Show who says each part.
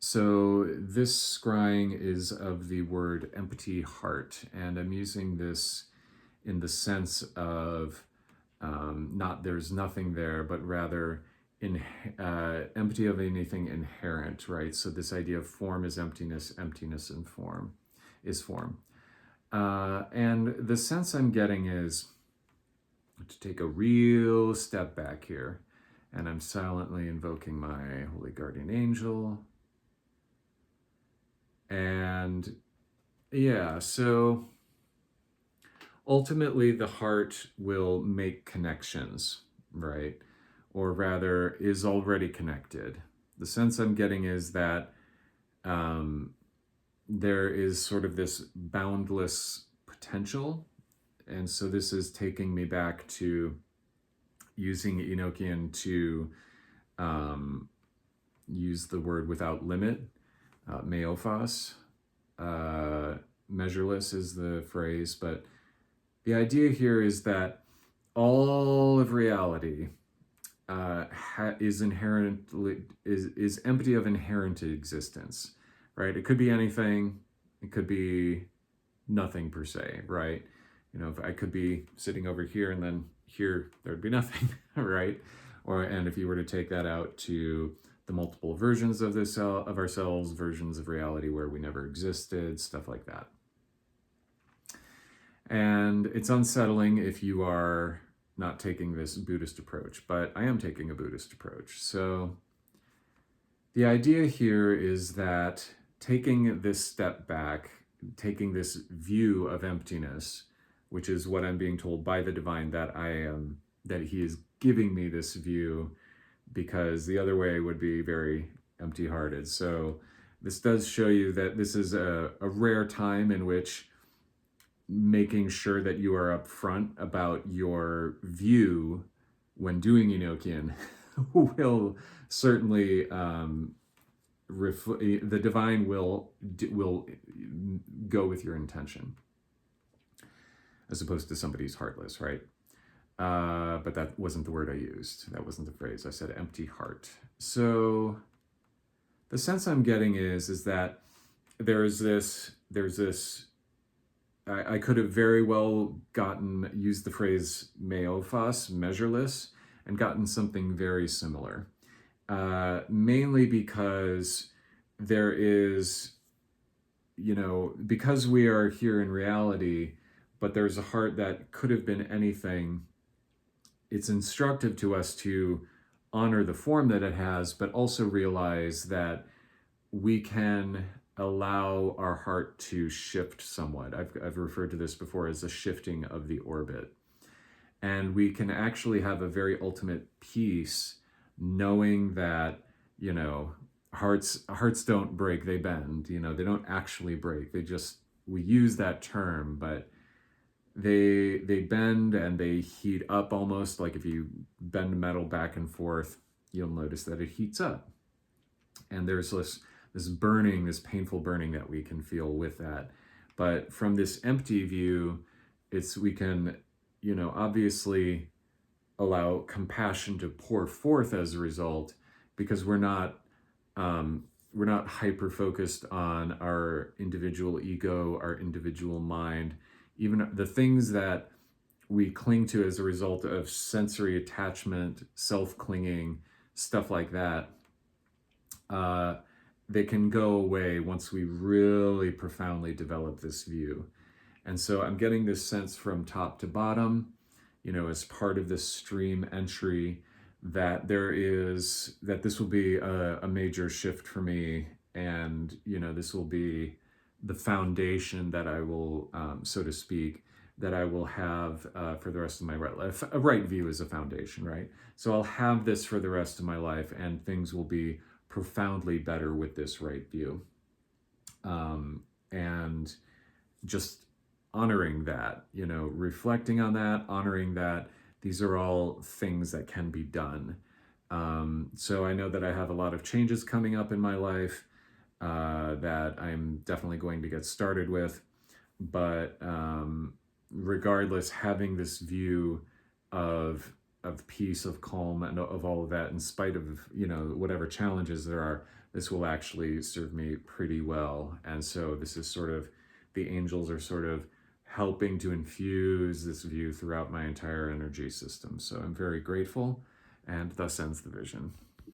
Speaker 1: So this scrying is of the word empty heart, and I'm using this in the sense of not there's nothing there, but rather empty of anything inherent, right? So this idea of form is emptiness, emptiness in form is form. And the sense I'm getting is to take a real step back here, and I'm silently invoking my holy guardian angel. And yeah, so ultimately the heart will make connections, right? Or rather, is already connected. The sense I'm getting is that there is sort of this boundless potential. And so this is taking me back to using Enochian to use the word without limit. Meophos, measureless is the phrase, but the idea here is that all of reality is inherently is empty of inherent existence, right? It could be anything, it could be nothing per se, right? You know, if I could be sitting over here and then here there'd be nothing, right? And if you were to take that out to the multiple versions of of ourselves, versions of reality where we never existed, stuff like that. And it's unsettling if you are not taking this Buddhist approach, but I am taking a Buddhist approach. So the idea here is that taking this step back, taking this view of emptiness, which is what I'm being told by the divine that I am, that he is giving me this view, because the other way would be very empty-hearted. So this does show you that this is a rare time in which making sure that you are upfront about your view when doing Enochian will certainly the divine will go with your intention, as opposed to somebody who's heartless, right? But that wasn't the word I used. That wasn't the phrase. I said empty heart. So the sense I'm getting is that there's this, I could have very well used the phrase meophos, measureless, and gotten something very similar. Mainly because there is, because we are here in reality, but there's a heart that could have been anything. It's instructive to us to honor the form that it has, but also realize that we can allow our heart to shift somewhat. I've referred to this before as a shifting of the orbit. And we can actually have a very ultimate peace knowing that, hearts don't break, they bend. They don't actually break. We use that term, but they bend and they heat up, almost like if you bend metal back and forth, you'll notice that it heats up. And there's this burning, this painful burning that we can feel with that. But from this empty view, we can, obviously allow compassion to pour forth as a result, because we're not hyper focused on our individual ego, our individual mind, even the things that we cling to as a result of sensory attachment, self-clinging, stuff like that. They can go away once we really profoundly develop this view. And so I'm getting this sense from top to bottom, as part of this stream entry, that this will be a major shift for me. And, this will be the foundation that I will, so to speak, that I will have for the rest of my life. A right view is a foundation, right? So I'll have this for the rest of my life, and things will be profoundly better with this right view. And just honoring that, reflecting on that, honoring that these are all things that can be done. So I know that I have a lot of changes coming up in my life that I'm definitely going to get started with. But regardless, having this view of of peace, of calm, and of all of that, in spite of, you know, whatever challenges there are, this will actually serve me pretty well. And so this is sort of, the angels are sort of helping to infuse this view throughout my entire energy system. So I'm very grateful, and thus ends the vision.